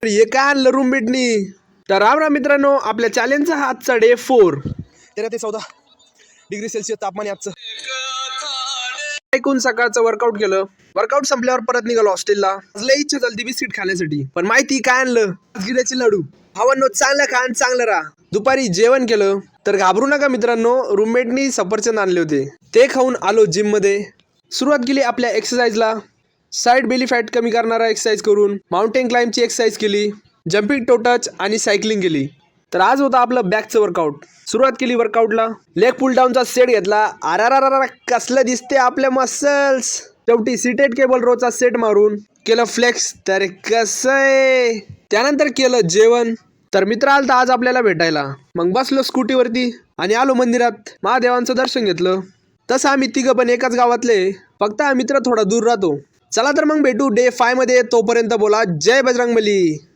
हे काय आणलं रूममेटनी. तर राम राम मित्रांनो, आपल्या चॅलेंजचा हा आजचा डे 4. 13 ते 14 डिग्री सेल्सिअस तापमान आजचं. ऐकून सकाळचं वर्कआउट केलं. वर्कआउट संपल्यावर परत निघालो हॉस्टेलला. लई इच्छा झाली बिस्किट खाण्यासाठी, पण माहिती काय आणलं, गिऱ्याचे लाडू. भावांनो, चांगलं खा आणि चांगलं राहा. दुपारी जेवण केलं. तर घाबरू नका मित्रांनो, रूममेटनी सफरचंद आणले होते, ते खाऊन आलो जिम मध्ये. सुरुवात केली आपल्या एक्सरसाइजला. साईड बेली फॅट कमी करणारा एक्सरसाइज करून माउंटेन क्लाइम्बची एक्सरसाइज केली, जम्पिंग टो टच आणि सायकलिंग केली. तर आज होता आपलं बॅकचं वर्कआउट. सुरुवात केली वर्कआउटला. लेग पुल डाऊनचा सेट घेतला. अरारारा कसलं दिसते आपले मसल्स. शेवटी सीटेड केबल रोचा सेट मारून केलं फ्लेक्स. तर कसं आहे. त्यानंतर केलं जेवण. तर मित्र आलता आज आपल्याला भेटायला. मग बसलो स्कूटीवरती आणि आलो मंदिरात. महादेवांचं दर्शन घेतलं. तसं आम्ही तिघं पण एकाच गावातले, फक्त हा मित्र थोडा दूर राहतो. चला तर मग भेटू डे 5 मध्ये. तोपर्यंत बोला जय बजरंगबली.